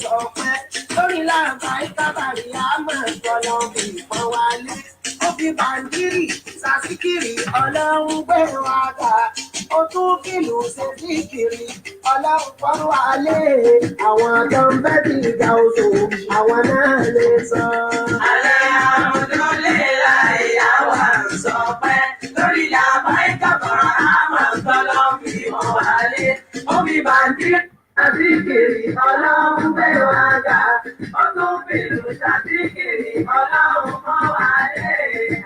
sọ pé lórí láǹfà ìkábàrí àmọ́ ìtọ́lọ́ fi ìpọ́n wálé. Ó fi bàǹdírì sàṣìkìrì ọlọ́run gbé wa ga. Ó tún kìlù ṣe síkìrì ọlọ́run pọ́n wálé. Àwọn tó ń fẹ́ bí ìgbà oṣù àwọn náà lè sọ. Alẹ́ àwọn tó lè la ìyá wa ń sọ pé lórí làbá ìkàbọ̀rọ̀ àmọ́ ìtọ́lọ́ fi ìpọ́n wálé. Ó fi bàǹdírì sàṣìkìrì ọlọ́run gbé wa ga. Ó tún kìlù sàṣìkìrì ọlọ́run pọ́n wálé.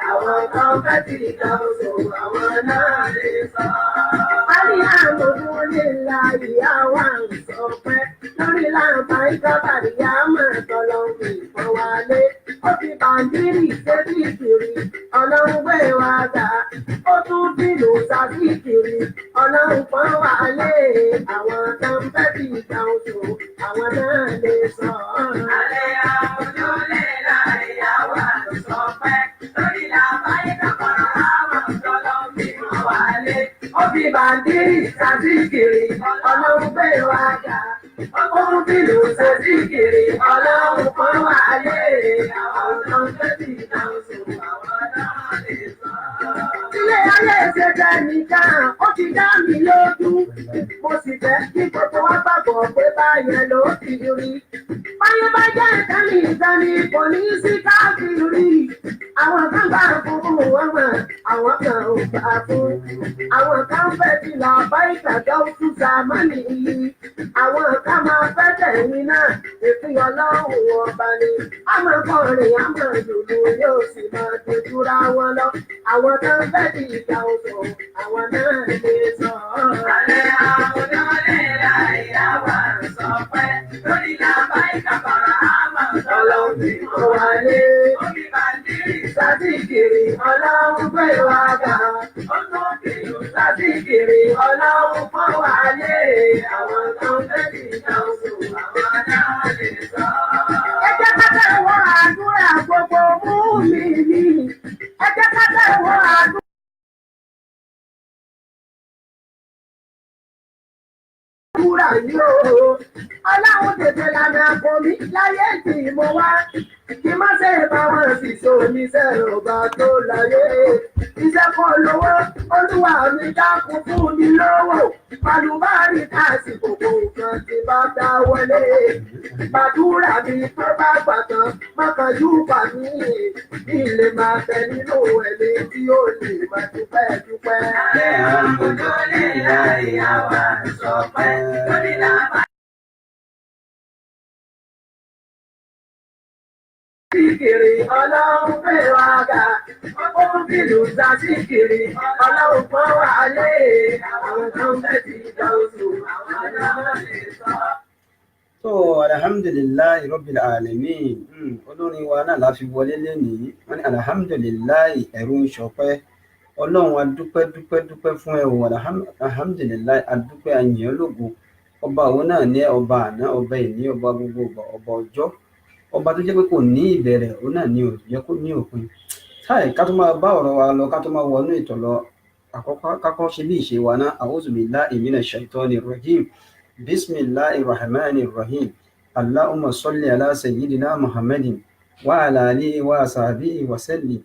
Àwọn tó ń fẹ́ bí ìgbà oṣù àwọn náà lè sọ. Ìyá wa ń sọ pé lórí láǹfà ìkábàrí àmọ́ ìtọ́lọ́ fi ìpọ́n wálé. Ó fi bàǹdírì ṣe síkìrì ọlọ́run gbé wa ga. Ó tún kìlù sàṣìkìrì ọlọ́run pọ́n wálé. Àwọn tó ń fẹ́ bí ìgbà oṣù àwọn náà lè sọ. Alẹ́ àwọn tó lè la ìyá wa ń sọ pé lórí làbá ìkàbọ̀rọ̀ àmọ́ ìtọ́lọ́ fi ìpọ́n wálé. Ó fi bàǹdírì sàṣìkìrì ọlọ́run gbé wa ga. Ó tún kìlù sàṣìkìrì ọlọ́run pọ́n wálé. Àwọn tó ń fẹ́ bí ìgbà oṣù àwọn náà lè sọ. Ilé ayé ṣe jẹ́ nìkan, ó ti dá mi lójú. Mo sì fẹ́ kí gbogbo wa gbàgbọ́ pé báyẹn ló ti rí. Báyé bá jẹ́ ìkànnì ìkànnì kò ní sí káàkiri. Àwọn kan gbà fún wọn mọ̀, àwọn kan ò gbà fún. Àwọn kan fẹ́ ti là bá ìgbàgbọ́ oṣù sàmánì yìí. Àwọn kan máa fẹ́ tẹ̀yìn náà, ètò ọlọ́run ọba ni. Àmọ́ kọrin, àmọ́ lùlù yóò sì máa dojúra wọn lọ. Àwọn kan fẹ́ ti ìgbà oṣù, àwọn náà lè sọ. Alẹ́ àwọn tó lè la ìyá wa ń sọ pé lórí làbá ìkàbọ̀rọ̀ àmọ́ ìtọ́lọ́ fi ìpọ́n wálé. Ó fi bàǹdírì Sàṣìkìrì ọlọ́run gbé wa ga. ó tún kìlù Sàṣìkìrì ọlọ́run pọ́n wálé. Àwọn tó ń fẹ́ bí ìgbà oṣù àwọn náà lè sọ. Ẹ jẹ́ ká tẹ̀wọ́ àdúrà gbogbo mùmínì. Ẹ jẹ́ ká tẹ̀wọ́ àdúrà. Wúrà yóò, ọlọ́run tètè lànà àpò mi láyé tí mo wá. Kí má ṣe bá wọn sì so oníṣẹ́ ọba tó láyé. Iṣẹ́ kan lówó, olúwa mi dákun fún mi lówó. Balùbárì káàsì gbogbo nǹkan tí bá dá wọlé. Gbàdúrà mi tó bá gbàtàn, mọ́kànjú bà mí. Ilé máa bẹ nínú ẹ̀mí tí ó lè máa dúpẹ́ dúpẹ́. Alẹ́ àwọn tó lè la ìyá wa ń sọ pé lórí làbá Sàṣìkìrì ọlọ́run gbé wa ga. Ó tún kìlù sàṣìkìrì ọlọ́run pọ́n wálé. Àwọn tó ń fẹ́ ti ìgbà oṣù àwọn náà lè sọ. So alhamdulillahi rabbil alamin. Olórin wa náà la fi wọlé lénìí. Wọ́n ní alhamdulillahi ẹ̀rù ń ṣọpẹ́. Ọlọ́run adúpẹ́ fún ẹ o. Alhamdulillahi adúpẹ́ àyìn ológo. Ọba òun náà ní ọba àná, ọba ìní, ọba gbogbo ọba ọjọ́. Ọba tó jẹ́ pé kò ní ìbẹ̀rẹ̀, òun náà ní òjẹ́ kó ní òpin. Táì ká tó máa bá ọ̀rọ̀ wa lọ, ká tó máa wọnú ìtọ̀ lọ. Àkọ́kọ́ kákọ́ ṣe bí ìṣe wa náà, a'udhu billahi minash shaitonir rajim. Bismillahir rahmanir rahim. Allahumma salli ala sayyidina Muhammadin wa ala alihi wa sahbihi wa sallim.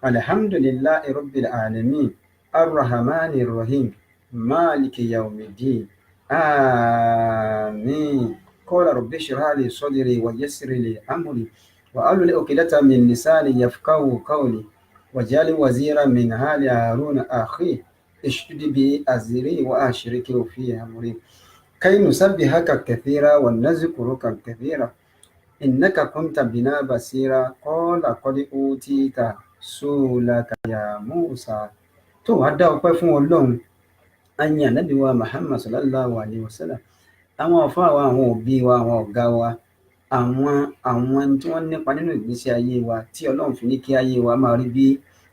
Alhamdulillahi rabbil alamin. Ar-rahmanir rahim. Maliki yawmiddin. Amin. قال رب اشرح لي صدري ويسر لي امري واحلل عقدة من لساني يفقهوا قولي واجعل وزيرا من آل هارون اخي اشدد به ازري واشركه في امري كي نسبحك كثيرا ونذكرك كثيرا انك كنت بنا بصيرا قال قد اوتيت سؤلك يا موسى. tó wàá dá ọpẹ́ fún Ọlọ́run àyìn ànábì wa Muhammad sallallahu alayhi wa sallam, àwọn àfáà wa, àwọn òbí wa, àwọn ọ̀gá wa, àwọn tí wọ́n nípa nínú ìgbésí ayé wa tí Ọlọ́run fi ní kí ayé wa máa rí bí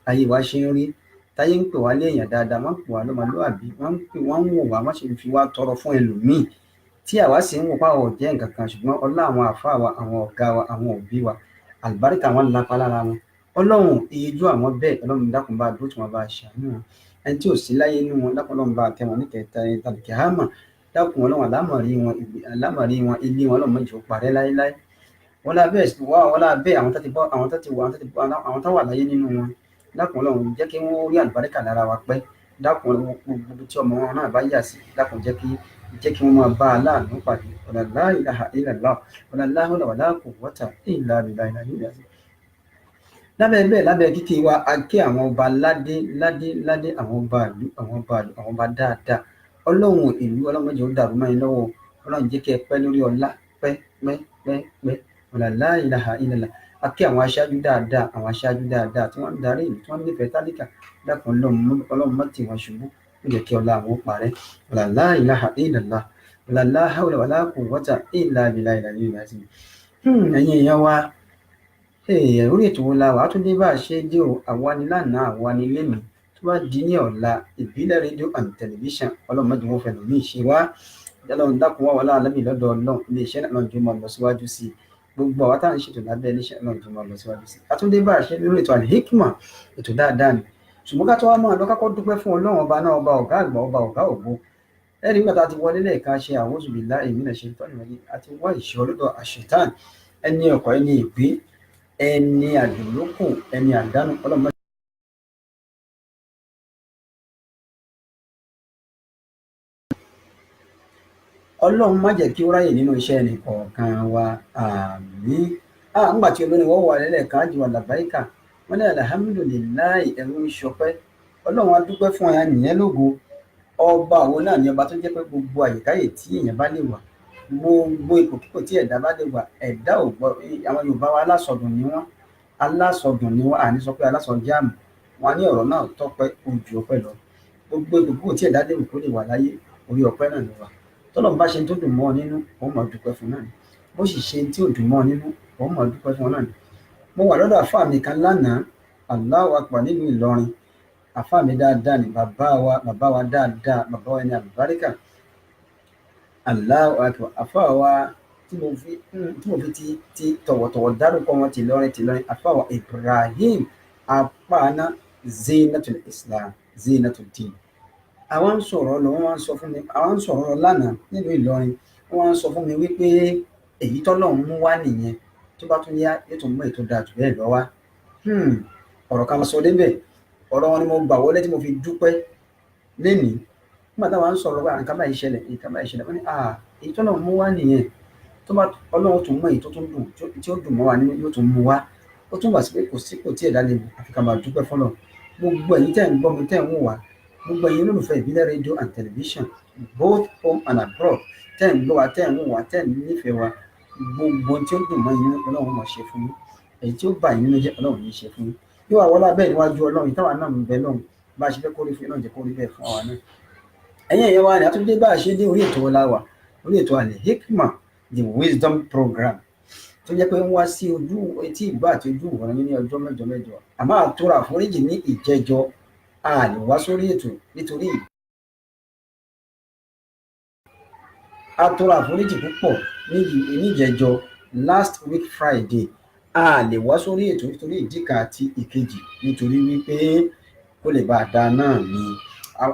ayé wa ṣe ń rí. Táyé ń pè wá léèyàn dáadáa, wọ́n ń pè wá lọ́mọlúàbí, wọ́n ń wò wá, wọ́n sì ń fi wá tọrọ fún ẹlòmíì tí àwa sì ń wò pàwọ̀ jẹ́ nǹkan kan, ṣùgbọ́n ọlá àwọn àfáà wa, àwọn ọ̀gá wa, àwọn òbí wa, àlùbáríkà wọn lápá lára wọn. Ọlọ́run iyejú àwọn bẹ́ẹ̀, Ọlọ́run dákun bá dúró tí wọ́n bá ṣàánú wọn. Ẹni tí ò sí láyé inú wọn dákun Ọlọ́run bá tẹ́ wọn ní kẹta tàbí kìámà. dákun ọlọ́run àlámọ̀rí wọn ilé wọn ọlọ́run má jẹ́ ó parẹ́ láéláé wọ́n lábẹ́ wọ́n lábẹ́ àwọn tó wà láyé nínú wọn dákun ọlọ́run jẹ́ kí wọ́n rí àlùbáríkà lára wa pẹ́ dákun gbogbo tí ọmọ wọn náà bá yà sí dákun jẹ́ kí wọ́n máa bá aláàánú pàdé wala la ilaha illallah wala la hawla wala quwwata illa billahi lábẹ́ bẹ́ẹ̀ lábẹ́ kíkí wa a kí àwọn ọba ládé àwọn ọba ìlú àwọn ọba dáadáa ọlọ́run ìlú ọlọ́run má jẹ́ ó dàrú mọ́ yín lọ́wọ́ ọlọ́run jẹ́ kí ẹ pẹ́ lórí ọlá pẹ́ wala la ilaha illallah a kí àwọn aṣáájú dáadáa tí wọ́n ń darí ìlú tí wọ́n nífẹ̀ẹ́ tálíkà dákun ọlọ́run má tì wọ́n ṣubú ó jẹ́ kí ọlá àwọn parẹ́ wala la ilaha illallah wala la hawla wala quwwata illa billahi ẹ̀yin èèyàn wa orí ètò wo la wà á tún dé bá a ṣe dé o àwa ni lánàá àwa ni lénìí tó bá di ní ọ̀la ìbílẹ̀ rédíò and tẹlifíṣàn ọlọ́run má jẹ́ wọ́n fẹ́ lòmíì ṣe wá ọlọ́run dákun wá wọlá alábì lọ́dọ̀ ọlọ́run iléeṣẹ́ náà jọ máa lọ síwájú sí i gbogbo àwọn táwọn ṣètò lábẹ́ iléeṣẹ́ náà jọ máa lọ síwájú sí i a tún dé bá a ṣe lórí ètò Al-Hikma ètò dáadáa ni ṣùgbọ́n ká tó wá máa lọ kákọ́ dúpẹ́ fún ọlọ́run ọba náà ọba ọ̀gá àgbà ọba ọ̀gá ògo ẹ̀rí nígbà tá a ti wọlé lẹ́ẹ̀kan ṣe a'udhu billahi minash shaitani rajim àti wá ìṣọ́ lọ́dọ̀ àṣetán ẹni ọkọ̀ ẹni ìgbé ẹni àdùnlókù ẹni àdánù ọlọ́run má jẹ́ kí ó ráyè nínú iṣẹ́ ẹnì kọ̀ọ̀kan wa àmín nígbà tí olórin wọ́n wà lẹ́lẹ́kan ájúwà làbáìkà wọ́n ní alhamdulillahi ẹ̀rù ń ṣọpẹ́ ọlọ́run á dúpẹ́ fún ẹ̀yà nìyẹn lógo ọba òun náà ni ọba tó jẹ́ pé gbogbo àyíkáyè tí èèyàn bá lè wà gbogbo ipòkípò tí ẹ̀dá bá lè wà ẹ̀dá ò gbọ́ àwọn Yorùbá wa alásọdùn ni wọ́n àní sọ pé alásọjáàmù wọn ní ọ̀rọ̀ náà tọ́pẹ́ ojú ọpẹ́ lọ gbogbo ipòkípò tí ẹ̀dá lè wò kó lè wà láyé orí ọpẹ́ náà ló wà tọ́lọ̀ bá ṣe tó dùn mọ́ ọ nínú òun máa dúpẹ́ fún náà ni bó sì ṣe tí ò dùn mọ́ ọ nínú òun máa dúpẹ́ fún náà ni mo wà lọ́dọ̀ àfáà mi kan lánàá Allahu Akbar nílùú Ìlọrin àfáà mi dáadáa ni bàbá wa dáadáa bàbá wa ẹni àlùbáríkà Allahu Akbar àfáà wa tí mo fi ti tọ̀wọ̀tọ̀wọ̀ dárúkọ wọn tìlọrin àfáà wa Ibrahim apáná Zainatul Islam Zainatul Din àwọn ń sọ̀rọ̀ lọ wọ́n wá ń sọ fún mi àwọn ń sọ̀rọ̀ lọ lánàá nílùú Ìlọrin wọ́n wá ń sọ fún mi wípé èyí tọ́lọ́run mú wá nìyẹn tó bá tún yá yóò tún mú ètò dáa jù bẹ́ẹ̀ lọ wá ọ̀rọ̀ kan sọ débẹ̀ ọ̀rọ̀ wọn ni mo gbà wọlé tí mo fi dúpẹ́ lénìí nígbà táwọn ń sọ̀rọ̀ bá nǹkan báyìí ṣẹlẹ̀ wọ́n ní èyí tọ́lọ́run mú wá nìyẹn tó bá ọlọ́run tún mú èyí tó tún dùn tí ó dùn mọ́ wa nínú yóò tún mú wá ó tún wà sí pé kò sípò tí ẹ̀dá lè mú àfi ká máa dúpẹ́ fọ́lọ́run gbogbo ẹ̀yin tẹ́ ń gbọ́ mi tẹ́ ń wò wá gbogbo ẹ̀yin olólùfẹ́ ìbílẹ̀ rédíò and television both home and abroad tẹ́ ń gbọ́ wa tẹ́ ń wò wá tẹ́ ń nífẹ̀ẹ́ wa gbogbo tí ó dùn mọ́ yín ọlọ́run máa ṣe fún yín èyí tí ó bà yín nínú jẹ́ ọlọ́run yìí ṣe fún yín yóò wá wọlé abẹ́ níwájú ọlọ́run táwa náà ń bẹ lọ́hùn bá a ṣe fẹ́ kórí fún yín náà jẹ́ kórí bẹ́ẹ̀ fún àwa náà ẹ̀yin ẹ̀yẹ wa ni a tún dé bá a ṣe dé orí ètò ọlá wa orí ètò Al-Hikma the wisdom program tó jẹ́ pé ń wá sí ojú etí ìgbà àti ojú ìwọ̀n ní ọjọ́ mẹ́jọ àmọ́ àtúrà àforíjì ní ìjẹjọ a lè wá sórí ètò nítorí àtúrà àforíjì púpọ̀ níjẹjọ last week Friday a lè wá sórí ètò nítorí ìdíkà àti ìkejì nítorí wípé kó lè bá a dá náà ni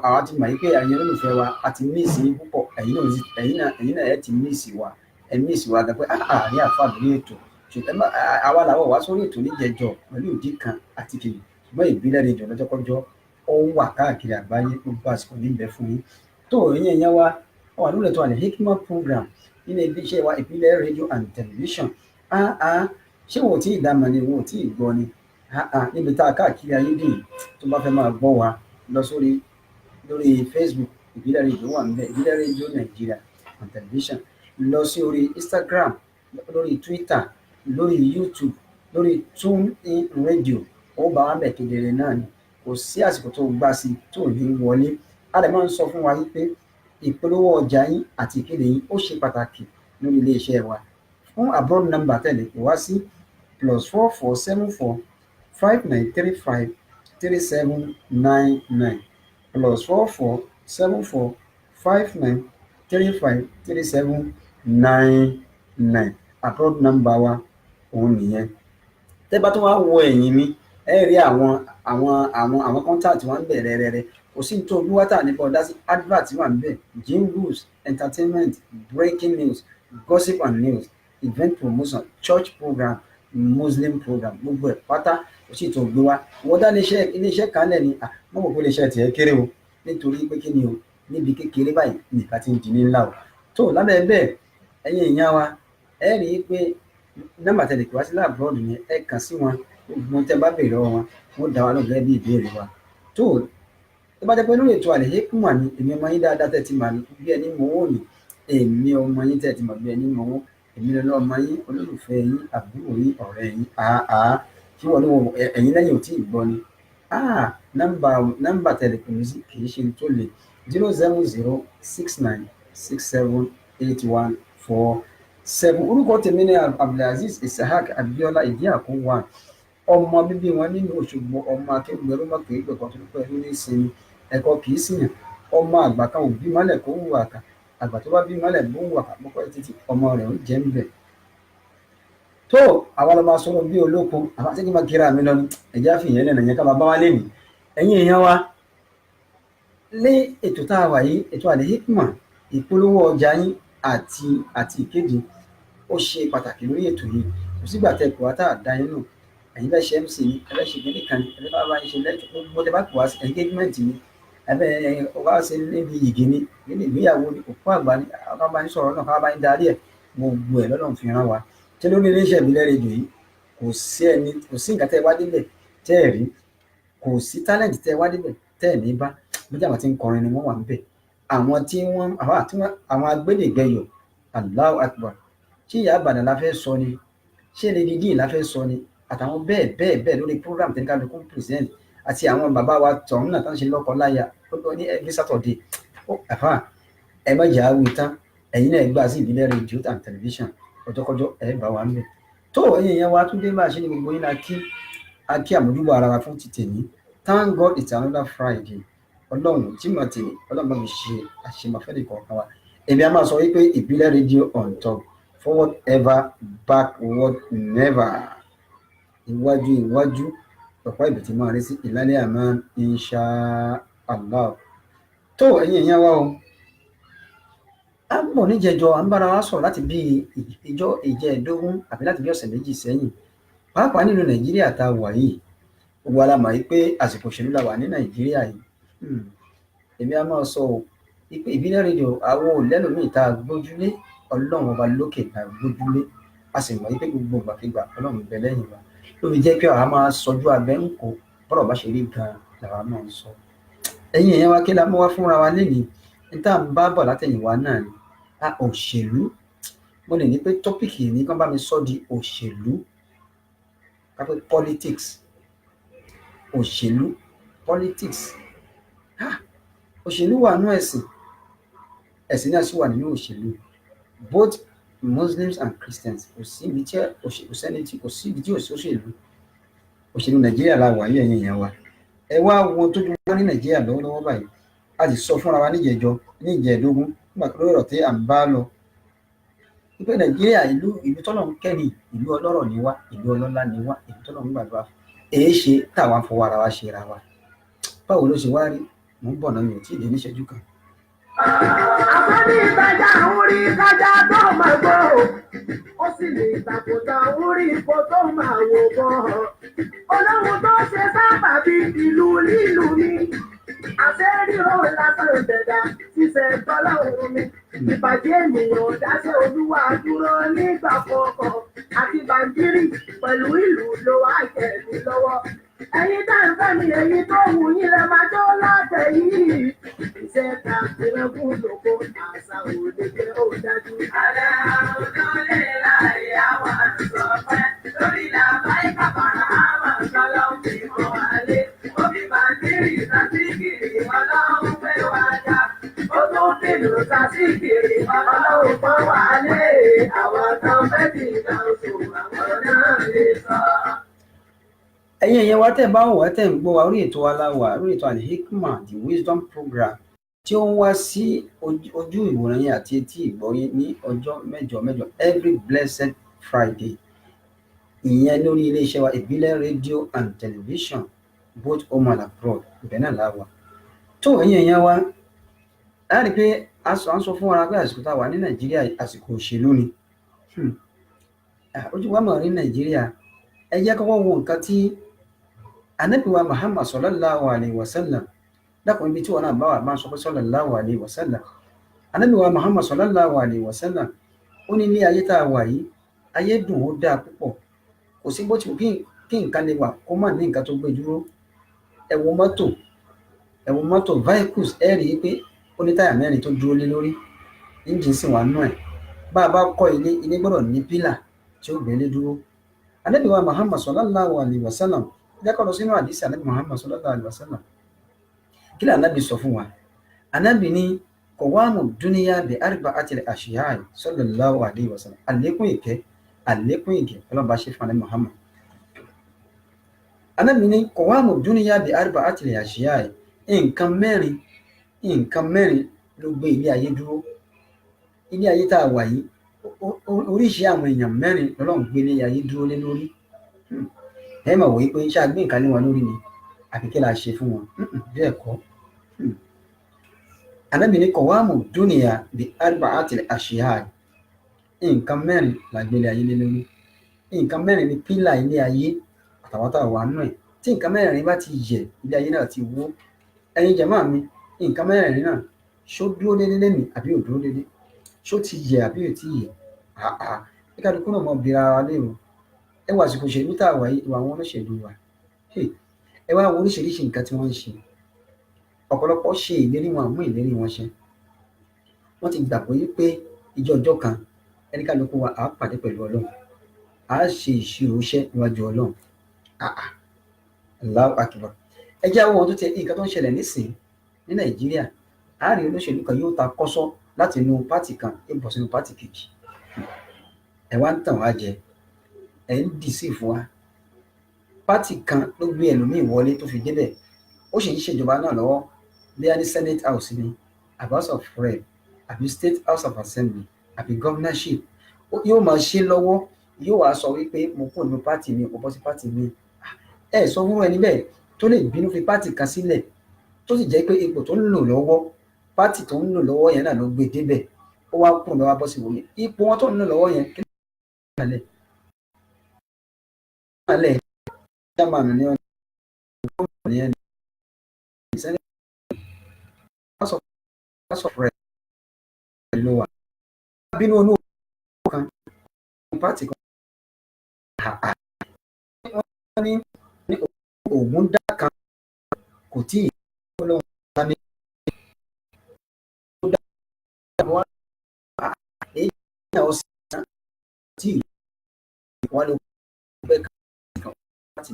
àwa ti mọ̀ wípé àyẹ̀wò olùfẹ́ wa a ti míìsì púpọ̀ ẹ̀yin náà ẹ̀ ti míìsì wa ẹ̀ míìsì wa gan pé àárín àfáà lórí ètò ṣùgbọ́n àwa làwọ̀ wá sórí ètò níjẹjọ pẹ̀lú ìdí kan àti kejì ṣùgbọ́n ìbílẹ̀ rédíò lọ́jọ́kọ́jọ́ ó ń wà káàkiri àgbáyé gbogbo àsìkò níbẹ̀ fún yín tó ìyẹn yẹn wá wà lórí ètò Al-Hikma program nínú ibi iṣẹ́ wa ìbílẹ̀ rédíò and television ṣé wọn ò tí ì dámọ̀ ni wọn ò tí ì gbọ́ ni níbi tá a káàkiri ayé dì tó bá fẹ́ máa gbọ́ wa lọ lórí Facebook ìbílẹ̀ rédíò wà níbẹ̀ ìbílẹ̀ rédíò Nàìjíríà and television lọ sí orí Instagram lórí Twitter lórí YouTube lórí TuneIn Radio ó bá wa bẹ̀ kedere náà ni kò sí àsìkò tó gbà sí tó ní wọlé a lè máa ń sọ fún wa wípé ìpolówó ọjà yín àti ìkéde yín ó ṣe pàtàkì lórí iléeṣẹ́ wa fún abroad number tẹ́lẹ̀ pè wá sí +4474 5935 3799 +4474 5935 3799 abroad number wa òun nìyẹn tẹ́ bá tó wá wọ ẹ̀yìn mi ẹ rí àwọn contact wọn bẹ̀rẹ̀ rẹ̀ kò sí tó bí wátà nípa ọ̀dá sí advert wà níbẹ̀, jingles, entertainment, breaking news, gossip and news, event promotion, church program, muslim program, gbogbo ẹ̀ pátá kò sí tó gbé wá. Wọ́n dá iléeṣẹ́ kan lẹ̀ ni wọ́n mọ̀ pé iléeṣẹ́ tiẹ̀ kéré o nítorí pé kí ni o níbi kékeré báyìí nìkan ti ń di ní ńlá o. tó lábẹ́ bẹ́ẹ̀ ẹ̀yin èèyàn wa ẹ rí i pé nọ́mbà tẹ̀lé kí wá sí láàbùrọ̀dù yẹn ẹ kàn sí wọn gbogbo tẹ́ bá béèrè lọ́wọ́ wọn wọ́n dá wa lóhùn gẹ́gẹ́ bí ìbéèrè wa. tó bá jẹ́ pé lórí ètò Al-Hikmat ni èmi ọmọ yín dáadáa tẹ́ ti mà mí bí ẹni mọ̀ wọ́n ni èmi ọmọ yín tẹ́ ti mọ̀ bí ẹni mọ̀ wọ́n èmi lọ́lọ́ ọmọ yín olólùfẹ́ yín àbúrò yín ọ̀rẹ́ yín kí wọ́n lówó ẹ̀yin lẹ́yìn ò tí ì gbọ́ ni nọ́mbà tẹ̀lé kò ní sí kì í ṣe tó le 07069678147. orúkọ tèmi ní Abdulaziz Isahak Abiola Ìdíàkún ọmọ bíbí wọn nínú Òṣogbo, ọmọ akéwìgbẹ́rú mọ̀kè ìgbẹ̀kọ́ tó pẹ̀lú ní ìsinmi ẹ̀kọ́ kì í sìyàn, ọmọ àgbà kan ò bí mọ́lẹ̀ kó hùwà kà, àgbà tó bá bí mọ́lẹ̀ bó hùwà kà pọ́pọ́ títí ọmọ rẹ̀ ó jẹ́ ń bẹ̀. tó àwa lọ máa sọ̀rọ̀ bí olóko àwọn àti kí n máa kíra mi lọ ní ẹ̀já fìyẹn lẹ́nu yẹn ká máa bá wá lẹ́nu. ẹ̀yin èèyàn wa lé ètò tá a wà yìí, ètò Al-Hikmat, ìpolówó ọjà yín àti ìkéde ó ṣe pàtàkì lórí ètò yìí. kò sígbà tẹ́ kò wá tá a dá yín nù. ẹ̀yin bẹ́ẹ̀ ṣe MC ni ẹ̀bẹ́ ṣe kíní kan ni ẹ̀bẹ́ bá wá ṣe lẹ́tọ̀ gbogbo tẹ́ bá kò wá sí engagement ni ẹ̀bẹ́ wá sí níbi ìgì ni níbi ìgbéyàwó ni òkú àgbà ni ká bá ń sọ̀rọ̀ náà ká bá ń darí ẹ̀ gbogbo ẹ̀ lọ́dọ̀ fi ràn wá. tí lórí iléeṣẹ́ ìbílẹ̀ rédíò yìí kò sí nǹkan tẹ́ wá débẹ̀ tẹ́ ẹ̀ rí, kò sí talent tẹ́ wá débẹ̀ tẹ́ ẹ̀ ní bá. bí jàmbá ti ń kọrin ni wọ́n wà níbẹ̀, àwọn agbẹ́dẹ̀gbẹ́yọ̀ Allahu Akbar, ṣé Ìyá Ìbàdàn la fẹ́ sọ ni, ṣé Lady Dee la fẹ́ sọ ni, àtàwọn bẹ́ẹ̀ lórí program tẹ́lẹ̀ ká ló kún present, àti àwọn bàbá wa tọ̀hún náà tán ṣe lọ́kọ láya ní every Saturday. ẹ má jà á wí tán, ẹ̀yin náà gbà sí ìbílẹ̀ rédíò and television ọjọ́kọjọ́ ẹ bá wa ń bẹ̀. tó ẹ̀yin yẹn wa tún dé bá a ṣe ní gbogbo yín akí àmójúbọ ara wa fún ti tèmi. Thank God it's another Friday. ọlọ́run tí mo tèmi ọlọ́run bá mi ṣe àṣemọ́fẹ́lẹ̀ kọ̀ọ̀kan wa. èmi a máa sọ wípé ìbílẹ̀ rédíò on top, forward ever, backward never. iwájú ọ̀pá ìbìtì máa rí sí ìlàlẹ́ àmọ́ insha Allah. tó ẹ̀yin èèyàn wa o, a ń bọ̀ níjẹjọ à ń bára wa sọ̀rọ̀ láti bí ìjẹ́ẹ̀dógún àbí láti bí ọ̀sẹ̀ méjì sẹ́yìn, pàápàá nínú Nàìjíríà tá a wà yìí. gbogbo wa la mọ̀ pé àsìkò òṣèlú la wà ní Nàìjíríà yìí. èmi a máa sọ ò pé ìbílẹ̀ rédíò àwọn olẹ́lòmíì tá a gbójúlé, ọlọ́run ọba lókè tá a gbójúlé, a sì mọ̀ pé gbogbo ìgbàkigbà ọlọ́run bẹ lẹ́yìn wa. lórí jẹ́ pé àwa máa sọjú abẹ́ ń kó bọ́rọ̀ bá ṣe rí gan-an làwa máa ń sọ. ẹ̀yin èèyàn wa kí la mú wá fúnra wa lénìí, ní tá à ń bá bọ̀ látẹ̀yìnwá náà ni òṣèlú. mo lè ní pé tọ́pìkì ní kán bá mi sọ di òṣèlú, ká pé politics, òṣèlú politics. òṣèlú wà nínú ẹ̀sìn náà sì wà nínú òṣèlú, both Muslims and Christians. kò sí ibi tí òṣèlú Nàìjíríà la wà yìí ẹ̀yin èèyàn wa. ẹ wá wo tó dúró ní Nàìjíríà lọ́wọ́lọ́wọ́ báyìí. a sì sọ fúnra wa ní ìjẹ́ẹ̀dógún nígbà tó lọ́rọ̀ tí à ń bá lọ wípé Nàìjíríà ìlú tọ́lọ̀ ń kẹ́ni, ìlú ọlọ́rọ̀ ni wá, ìlú ọlọ́lá ni wá, ìlú tọ́lọ̀ ń gbàdúrà. èé ṣe táwa fọwọ́ ara wa ṣe ra wa. báwo ló ṣe wá rí? mo ń bọ̀ náà mi ò tí ì dé níṣẹ́jú kan. àfẹ́ni ìtajà orí ìtajà tó máa gbọ́ ó sì lè ìtàkùtà orí ipò tó máa wò bọ́. ọlọ́run tó ṣe sábà bí ìlú lílù mi, àṣẹ́rí ó lásán ìbẹ̀dà ṣiṣẹ́ tọ́lọ́run mi. ìbàjẹ́ ènìyàn dáṣẹ́ olúwa dúró nígbà kọ̀ọ̀kan, àti bàǹdírì pẹ̀lú ìlú ló wá jẹ̀mí lọ́wọ́. ẹ̀yin tá ń fẹ́ mi, èyí tó wù yín lẹ máa tó lọ́tẹ̀ yìí. iṣẹ́ ta ìrẹ́kùn lóko àṣà òde jẹ́ ó dájú. Àlẹ́ àrùn tó lè láyé àwọn àtúnṣọpẹ́ lórí làbá ìkàkọ̀rọ̀ àwọn àtọ́lọ́ fi mọ́ wálé. Omi bàndírì sàtíkìrì ọlọ́run pé wá dá. ó tún dìlù sàtíkìrì ọlọ́run pọ́n wálé. àwọn kan fẹ́ bí ìdáhùn àwọn náà lè sọ. ẹ̀yin èèyàn wa tẹ́ bá ń wá tẹ́ ń gbọ́ wa orí ètò aláwà, orí ètò Al-Hikmat the Wisdom Program tí ó ń wá sí ojú ìwòran yín àti etí ìgbọ́ yín ní ọjọ́ mẹ́jọ every blessed Friday. ìyẹn lórí iléeṣẹ́ wa ìbílẹ̀ rédíò and television both home and abroad, ibẹ̀ náà la wà. tó ẹ̀yin èèyàn wa á rí i pé à ń sọ fún wa pé àsìkò tá a wà ní Nàìjíríà àsìkò òṣèlú ni. Ojú wa mọ̀ rí Nàìjíríà, ẹ jẹ́ kọ́kọ́ wo nǹkan tí Ànábì wa Muhammad sallallahu alayhi wa sallam, dákun ibi tí wọn náà bá wà máa sọ pé sallallahu alayhi wa sallam. Ànábì wa Muhammad sallallahu alayhi wa sallam ó ní ilé ayé tá a wà yìí, ayé dùn ó dáa púpọ̀, kò sí bó ti kí nǹkan lè wà kó má ní nǹkan tó gbé dúró. Ẹ wo mọ́tò vehicles, ẹ rí i pé ó ní táyà mẹ́rin tó dúró lé lórí, engine sì wà nú ẹ̀. Bá a bá kọ́ ilé gbọ́dọ̀ ní pílà tí ó gbélé dúró. Ànábì wa Muhammad sallallahu alayhi wa sallam, jẹ́kọ́ lọ sínú àdìsí Ànábì Muhammad sallallahu alayhi wa sallam. Kí ni Ànábì sọ fún wa? Ànábì ní qawamu dunya bi arba'atil ashiya'i sallallahu alayhi wa sallam. Àlékún ìkẹ́ ọlọ́run bá ṣe fún Ànábì Muhammad. Ànábì ní qawamu dunya bi arba'atil ashiya'i, nǹkan mẹ́rin ló gbé ilé ayé dúró. Ilé ayé tá a wà yìí, oríṣi àwọn èèyàn mẹ́rin lọ́lọ́run gbé ilé ayé dúró lé lórí. Ẹ máa wòye pé ṣáà gbé nǹkan lé wọn lórí ni àbí kí la ṣe fún wọn? Bẹ́ẹ̀ kọ́. Ànábì ní qawamu dunya bi arba'atil ashiya'i, nǹkan mẹ́rin la gbé ilé ayé lé lórí. Nǹkan mẹ́rin ni pílà ilé ayé àtàwọn tá a wà nú ẹ̀. Tí nǹkan mẹ́rin bá ti yẹ̀, ilé ayé náà ti wó. Ẹ̀yin jàmáà mi, nǹkan mẹ́rin náà ṣó dúró déédéé lẹ́nu àbí ò dúró déédéé? Ṣó ti yẹ̀ àbí ò tí yẹ̀? Bí kálukú náà mọ̀ bira ara lérò. Ẹ wá àsìkò òṣèlú tá a wà yìí, ìwà àwọn olóṣèlú wa. Ẹ wá wo oríṣiríṣi nǹkan tí wọ́n ń ṣe. Ọ̀pọ̀lọpọ̀ ṣe ìlérí, wọn àmú ìlérí wọn ṣe. Wọ́n ti gbàgbọ́ yí pé ọjọ́ kan ẹni kálukú wa á pàdé pẹ̀lú Ọlọ́run, á ṣe ìṣirò iṣẹ́ níwájú Ọlọ́run. Allahu akbar. Ẹ jẹ́ àwọn ohun tó ti nǹkan tó ń ṣẹlẹ̀ nísìnyí ní Nàìjíríà. A rí olóṣèlú kan yóò ta kọ́sọ́ láti inú pátì kan yóò bọ̀ sínú pátì kejì. Ẹ wá ń tàn wá jẹ, ẹ ń deceive wa. Pátì kan ló gbé ẹlòmíì wọlé tó fi débẹ̀, ó sì ń ṣèjọba náà lọ́wọ́, bí a ní Senate House ni, àbí House of Rep, àbí State House of Assembly, àbí governorship. Yóò máa ṣe lọ́wọ́, yóò wá sọ wípé mo kúrò nínú pátì mi, mo bọ́ sí pátì mi. Ẹ sọ fún ẹni bẹ́ẹ̀ tó lè bínú fi pátì kan sílẹ̀, tó sì jẹ́ pé ipò tó ń lò lọ́wọ́, pátì tó ń lò lọ́wọ́ yẹn náà ló gbé débẹ̀, ó wá kúrò mẹ́wàá bọ́ sí wòye. Ipò wọn tó ń lò lọ́wọ́ yẹn kí ló ń lẹ̀ jámánù ní ọ̀nà ìgbóhùn ní ẹni ìsẹ́lẹ̀ House of Rep pẹ̀lú wa. Bínú onú kan pátì kan wọ́n ní ògùn dá kan kò tí ì lọ́wọ́ ta ní ó dá wá èyí náà ó sì tán tí wọ́n lè pẹ́ kan láti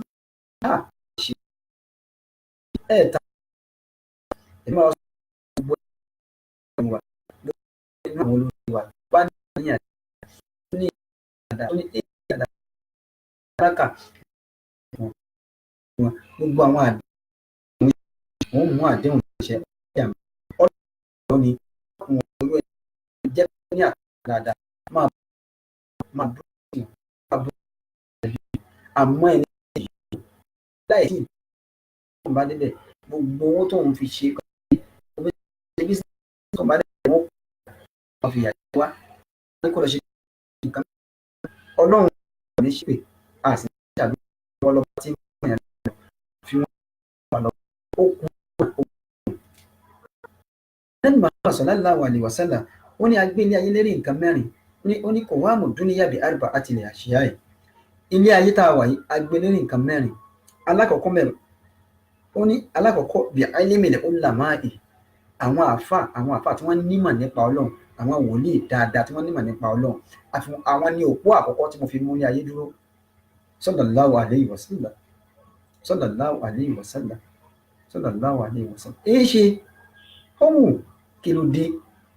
ṣe ẹ̀ẹ̀ta ẹ̀ máa sọ gbogbo ẹ̀wà nínú àwọn olórí wa bá ní àdá ní àdá tó ní àdá alákà gbogbo àwọn àdéhùn wọn mú àdéhùn ṣe ọlọ́run ni wọn olú ẹ̀ jẹ́ ní àdáadáa máa dúró sí àbúrò àmọ́ ẹni láì sí ìtàn bá débẹ̀ gbogbo owó tó ń fi ṣe ṣe bí tó bá débẹ̀ wọ́n fi yàtọ̀ wá ní kó lọ ṣe nǹkan ọlọ́run ní ṣípè a sì ní ṣàbí ọlọ́pàá tí wọ́n yàn fi wọ́n wà lọ ó kú. Ànábì Muhammad sallallahu alaihi wasallam ó ní agbé ilé ayé lérí nǹkan mẹ́rin, ó ní qawamu dunya bi arba'atil ashiya'i. Ilé ayé tá a wà yìí agbé lérí nǹkan mẹ́rin. Alákọ̀ọ́kọ́ mẹ́rin, ó ní alákọ̀ọ́kọ́ bí ilmil ulama'i, àwọn àfà tí wọ́n nímọ̀ nípa Ọlọ́run, àwọn wòlíì dáadáa tí wọ́n nímọ̀ nípa Ọlọ́run, àwọn ní òpó àkọ́kọ́ tí mo fi mú ilé ayé dúró. Sallallahu alaihi wasallam, sallallahu alaihi wasallam, sallallahu alaihi wasallam. Èyí ṣe ohun kí ló dé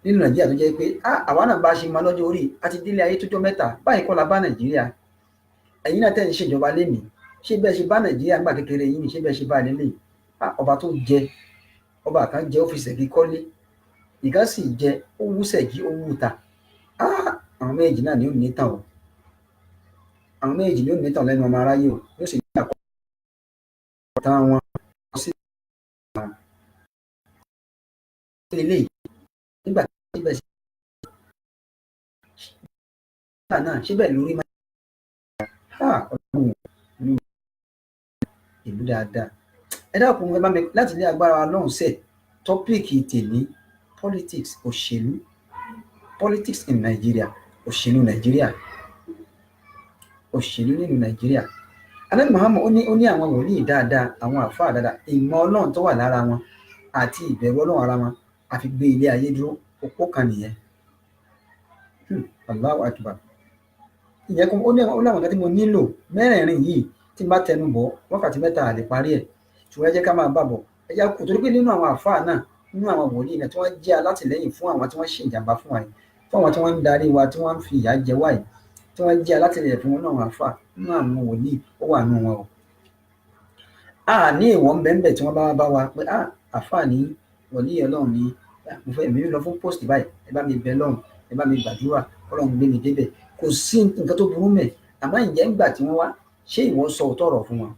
nínú Nàìjíríà tó jẹ́ pé àwa náà bá ṣe máa lọ́jọ́ orí àti délé ayé tó jọ mẹ́ta báyìí kọ́ la bá Nàìjíríà. Ẹ̀yin náà tẹ̀ ń ṣèjọba lénìí, ṣé bẹ́ẹ̀ ṣe bá Nàìjíríà nígbà kékeré yìí ni, ṣé bẹ́ẹ̀ ṣe bá lélẹ̀? Ọba tó jẹ, ọba kan jẹ ó fi ṣẹ̀gí kọ́lé, ìkan sì jẹ ó wú ṣẹ̀gí ó wú ta. Àwọn méjì náà ni ó ní tàn o, àwọn méjì ni ó ní tàn lẹ́nu ọmọ aráyé o, yóò sì ní àkọ́kọ́ tán wọn sí eléyìí nígbà tí bẹ́ẹ̀ sí nígbà náà ṣé bẹ́ẹ̀ lórí máa ọlọ́run ìlú dáadáa ẹ dákun ẹ bá mi láti ilé agbára wa lọ́hùn sẹ̀ tọ́píìkì tèmi politics in Nigeria òṣèlú Nàìjíríà nínú Nàìjíríà Ànábì Muhammad ó ní àwọn wòlíì dáadáa àwọn àfáà dáadáa ìmọ̀ ọlọ́run tó wà lára wọn àti ìbẹ̀rù ọlọ́run ara wọn àfi gbé ilé ayé dúró òpó kan nìyẹn Allahu Akbar ìyẹn kó ó láwọn nǹkan tí mo nílò mẹ́rẹ̀ẹ̀rin yìí tí n bá tẹnu bọ̀ wákàtí mẹ́ta àlè parí ẹ̀ ṣùgbọ́n ẹ jẹ́ ká máa bàbọ̀ ẹ jẹ́ kó torí pé nínú àwọn àfáà náà nínú àwọn wòlíì náà tí wọ́n jẹ́ alátìlẹ́yìn fún àwọn tí wọ́n ṣe ìjàmbá fún wa yìí fún àwọn tí wọ́n ń darí wa tí wọ́n ń fi ìyà jẹ wá yìí tí wọ́n jẹ́ alátìlẹ́yìn fún wọn náà àwọn àfáà nínú àwọn wòlíì ó wà nínú wọn o. a ní ìwọ̀ ń bẹ́ẹ̀ tí wọ́n bá wa pé àfáà ní wòlíì ọlọ́run ní mo fẹ́ mi lọ fún post báyìí ẹ bá mi bẹ lọ́run ẹ bá mi gbàdúrà ọlọ́run gbé mi débẹ̀ kò sí nǹkan tó burú mẹ́ àmọ́ ìjẹ́ ńgbà tí wọ́n wá ṣé ìwọ sọ òótọ́ ọ̀rọ̀ fún wọn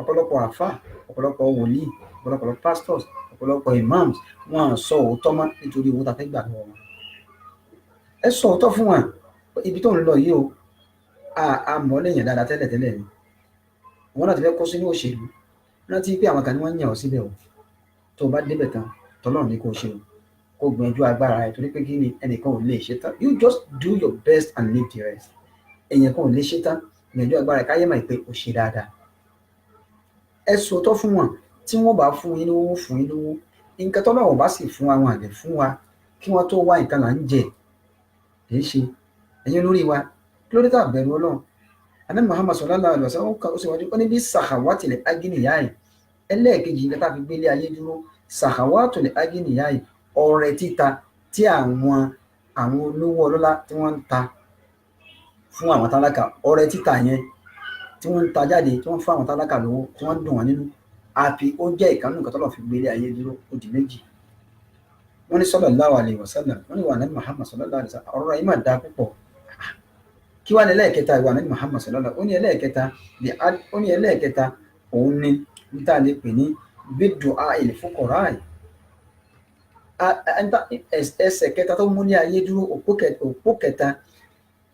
ọ̀pọ̀lọpọ̀ àfáà ọ̀pọ̀lọpọ̀ wòlíì ọ̀pọ̀lọpọ̀ pastors ọ̀pọ̀lọpọ̀ imams wọn sọ òótọ́ mọ́ nítorí owó tá fẹ́ gbà lọ́wọ́ wọn ẹ sọ òótọ́ fún wọn ibi tó ń lọ yìí o a mọ̀ lẹ́yìn dáadáa tẹ́lẹ̀ ni wọn náà ti fẹ́ kó sínú òṣèlú rántí pé àwọn kan ní wọ́n ń yàn ọ́ síbẹ̀ o tó o bá débẹ̀ tán tọ́lọ́run ní kó o ṣe o kó o gbìyànjú agbára rẹ torí pé kí ni ẹnìkan ò lè ṣe tán you just do your best and leave the rest èèyàn kan ò lè ṣe tán gbìyànjú agbára rẹ káyé máa pé o ṣe dáadáa ẹ sòótọ́ fún wọn tí wọ́n bá fún yín lówó fún yín lówó nǹkan tó náà bá sì fún àwọn àlè fún wa kí wọ́n tó wá nǹkan là ń jẹ èyí ṣe ẹ̀yin olórí wa kí ló dé tá bẹ̀rù Ọlọ́run Ànábì Muhammad sallallahu alaihi wasallam ó sì wájú ó ní bí sàhàwátìlẹ̀ agínìyáì ẹlẹ́ẹ̀kejì nǹkan tá a fi gbélé ayé dúró sàhàwátìlẹ̀ agínìyáì ọrẹ títa tí àwọn olówó ọlọ́lá tí wọ́n ń ta fún àwọn tálákà ọrẹ títa yẹn tí wọ́n ń ta jáde tí wọ́n fún àwọn tálákà lówó tí wọ́n ń dùn wọ́n nínú àfi ó jẹ́ ìkànnì nǹkan tó lọ́ọ́ fi gbélé ayé dúró ó di méjì wọ́n ní sallallahu alaihi wasallam wọ́n ní wà Ànábì Muhammad sallallahu alaihi wasallam ọ̀rọ̀ yìí máa dáa púpọ̀ kí wá ní ẹlẹ́ẹ̀kẹta ìwà Ànábì Muhammad sallallahu ó ní ẹlẹ́ẹ̀kẹta òun ni níta lè pè ní bídùá il fuqara ẹsẹ̀ kẹta tó mú ní ayé dúró òpó kẹta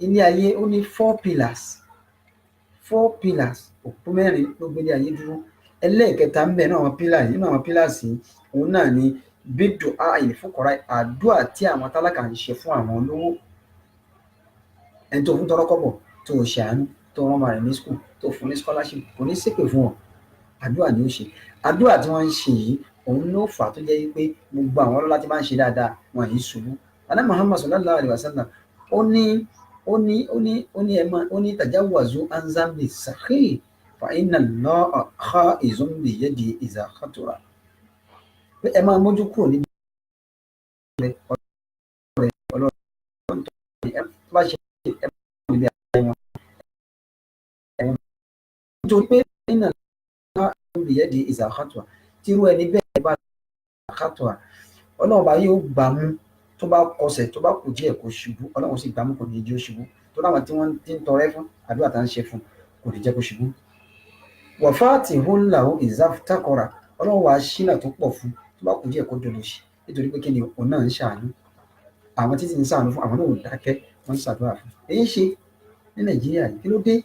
ilé ayé ó ní 4 pillars òpó mẹ́rin ló gbé ní ayé dúró ẹlẹ́ẹ̀kẹta ń bẹ náà àwọn pillars nínú àwọn pillars òun náà ni bídùá il fuqara àdúrà tí àwọn tálákà ń ṣe fún àwọn olówó ẹni tó fún tọrọkọ́bọ̀ tó ṣàánú tó rán ọmọ rẹ̀ ní school tó fún ní scholarship kò ní ṣépè fún ọ àdúrà ni ó ṣe àdúrà tí wọ́n ń ṣe yìí òun ló fà tó jẹ́ pé gbogbo àwọn ọlọ́lá tí máa ń ṣe dáadáa wọn yìí ṣubú Ànábì Muhammad sallallahu alaihi wasallam ó ní tajawwazu an zambi sakhir fa inna Allaha khaizun bi yadihi iza khatura pé ẹ máa mójú kúrò níbi ọlọ́run tó bá ṣe ẹ máa níbi àwọn nítorí pé inna Allaha khaizun bi yadihi iza khatura tírú ẹni bẹ́ẹ̀ bá khatura ọlọ́run bá yóò gbà mú tó bá kọsẹ̀ tó bá kù díẹ̀ kó ṣubú ọlọ́run sì gbà mú kò ní jẹ́ ó ṣubú tó láwọn tí wọ́n ti ń tọrẹ fún àdúrà tá ń ṣe fún kò ní jẹ́ kó ṣubú wọ̀fáàtì húnláwó ìzáftákọ̀rà ọlọ́run wàá ṣínà tó pọ̀ fún tó bá kù díẹ̀ kó dolo sí nítorí pé kí ni òun náà ń ṣàánú àwọn títí ń ṣàánú fún àwọn náà ò dákẹ́ wọ́n ń ṣàdúrà fún èyí ṣe ní Nàìjíríà yìí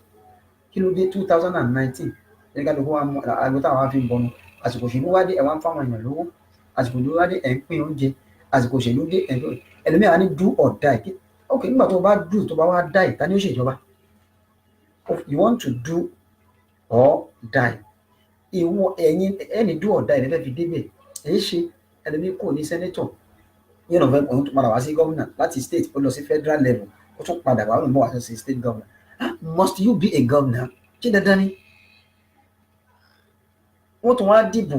kí ló dé 2019 ẹ̀ka ló kó wa mọ àgbo táwọn á fi ń bọnu àsìkò òṣèlú wá dé ẹ̀wọ̀n fáwọn èèyàn lówó àsìkò òṣèlú wá dé ẹ̀ ń pín oúnjẹ àsìkò òṣèlú dé ẹ̀ ń pín ẹlòmíràn á ní do or die ok nígbà tó bá do tó bá wá die ta ni ó ṣèjọba you want to do or die ìwọ ẹ̀yin ẹni do or die lẹ́fẹ̀ẹ́ fi débẹ̀ èyí ṣe ẹlòmíràn kò ní sẹ́nẹ́tọ̀ yẹn náà fẹ́ òun tó padà wá sí gómìnà láti state ó lọ sí federal level ó tún padà wá òun bọ̀ wá sí state governor must you be a governor ṣé dandan ni wọ́n tún wá dìbò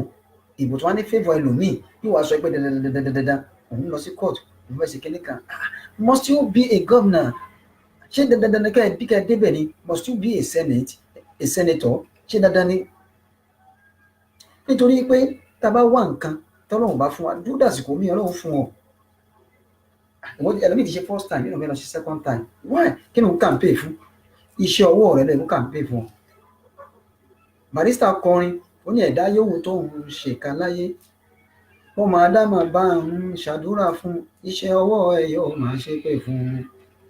ìbò tó wá ní favour ẹlòmíì yóò wá sọ pé dandan òun lọ sí court òun fẹ́ ṣe kíní kan must you be a governor ṣé dandan kẹ́ ẹ bí kẹ́ ẹ débẹ̀ ni must you be a senator ṣé dandan ni nítorí pé tá a bá wá nǹkan tọ́lọ́run bá fún wa dúró dàsìkò mí ọlọ́run fún ọ ẹlòmíì ti ṣe first time yóò fẹ́ lọ sí second time why kí ni òun campaign fún iṣẹ́ ọwọ́ rẹ̀ lẹ́nu campaign fún ọ Barrister kọrin ó ní ẹ̀dá yòówù tó ń ṣèkà láyé ọmọ ádámà bá ń ṣàdúrà fún, iṣẹ́ ọwọ́ ẹ̀ yóò máa ṣépè fún,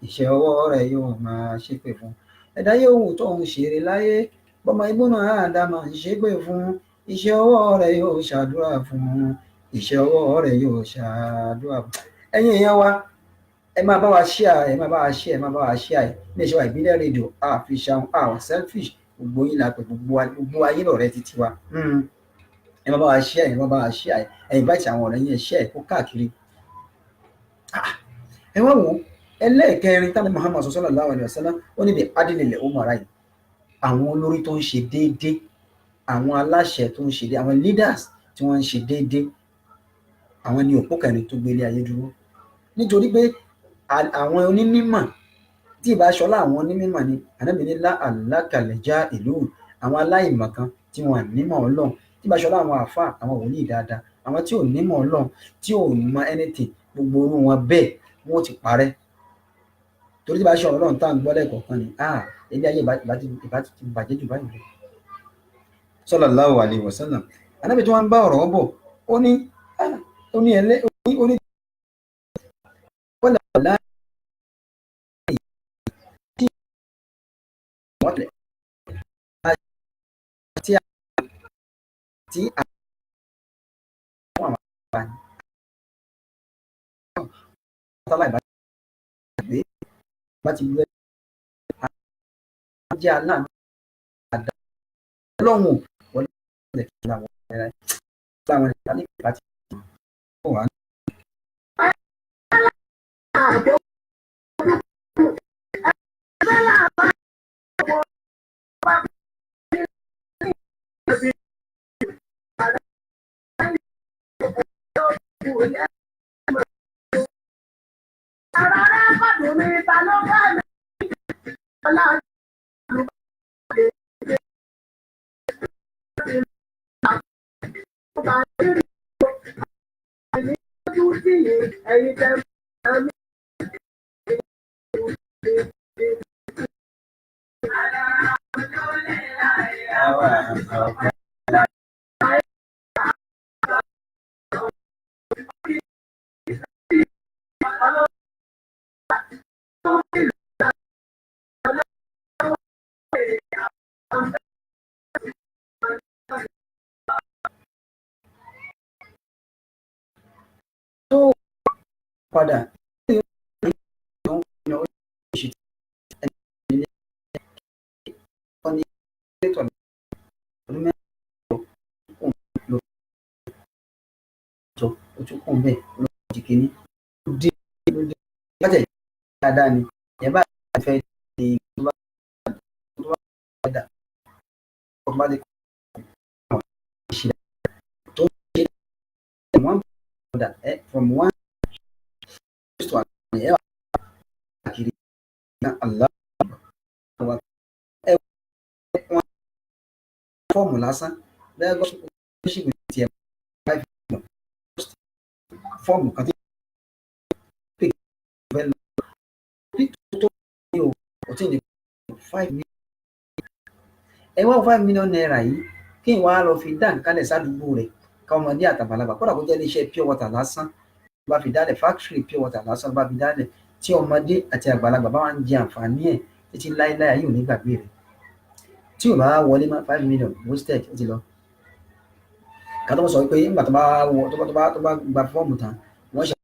iṣẹ́ ọwọ́ rẹ̀ yóò máa ṣépè fún. Ẹ̀dá yòówù tó ń ṣeré láyé, bọ́mọ ìbúnà ádámà ń ṣépè fún, iṣẹ́ ọwọ́ rẹ̀ yóò ṣàdúrà fún, iṣẹ́ ọwọ́ rẹ̀ yóò ṣàdúrà fún. Ẹ̀yin èèyàn wa, ẹ máa bá wa share, ẹ máa bá wa share, ẹ máa bá wa share. Iléeṣẹ́ wa Ìbílẹ̀ rédíò, fi ṣàwọn selfish, gbogbo yín la pè, gbogbo ayé lọ̀rẹ́ títí wa. Ẹ máa bá wa share, ẹ máa bá wa share, ẹ invite àwọn ọ̀rẹ́ yín, ẹ share kó káàkiri. Ẹ wá wò ẹlẹ́ẹ̀kẹrin tánà Muhammad sallallahu alaihi wasallam ó ní bí adìlẹ̀ umara yìí, àwọn olórí tó ń ṣe déédéé, àwọn aláṣẹ tó ń ṣe déédéé, àwọn leaders tí wọ́n ń ṣe déédéé, àwọn ni òpó kẹrin tó gbélé ayé dúró. Nítorí pé àwọn onímọ̀ tí ìbá ṣọlá àwọn onímọ̀ ni Ànábì ní lá alákàlẹ̀já ìlú, àwọn aláìmọ̀kan tí wọ́n nímọ̀ Ọlọ́run, tí ìbá ṣọlá àwọn àfáà, àwọn wòlíì dáadáa, àwọn tí ò nímọ̀ Ọlọ́run, tí ò mọ anything, gbogbo orú wọn bẹ́ẹ̀ wọ́n ti parẹ́. Torí tí ìbá ṣe Ọlọ́run tá à ń gbọ́ lẹ́ẹ̀kọ̀ọ̀kan ni ilé ayé ìbá ti bàjẹ́ jù báyìí lọ. Sallallahu alaihi wasallam. Ànábì tí wọ́n ń bá ọ̀rọ̀ bọ̀ ó ní tí àwọn àǹfààní bá ti gbé jẹ́ aláàánú àdá Ọlọ́run wọlé ilẹ̀ kí láwọn ẹ̀rẹ́ láwọn ẹ̀rẹ́ ní ìgbà tí wọ́n wà ní. Padà ojúkùn bẹ́ẹ̀ lọ́jọ́ kìíní dé lájẹ̀ dáadáa ni ìyẹn bá fẹ́ di tó bá dà tó bá dé àwọn ìṣẹ̀lẹ̀ tó ṣe one order from one to another ẹ̀ wà kiri náà Allah wa ẹ̀ wọ́n fọ́ọ̀mù lásán bẹ́ẹ̀ gbọ́ ṣì gbé tiẹ̀ fọ́ọ̀mù kan tí pè fẹ́ lọ bí tó ní o tí ní 5 million ẹ wá 5 million naira yìí kí n wá lọ fi dá nǹkan lẹ̀ sádùúgbò rẹ̀ ká ọmọdé àtàgbàlagbà kódà kó jẹ́ iléeṣẹ́ pure water lásán bá fi dálẹ̀ factory pure water lásán bá fi dálẹ̀ tí ọmọdé àti àgbàlagbà bá wà ń jẹ àǹfààní ẹ̀ títí láéláé yóò ní gbàgbé rẹ̀ tí ò bá wọlé mọ́ 5 million wasted ó ti lọ. Ká tó sọ pé nígbà tó bá gba fọ́ọ̀mù tán wọ́n ṣe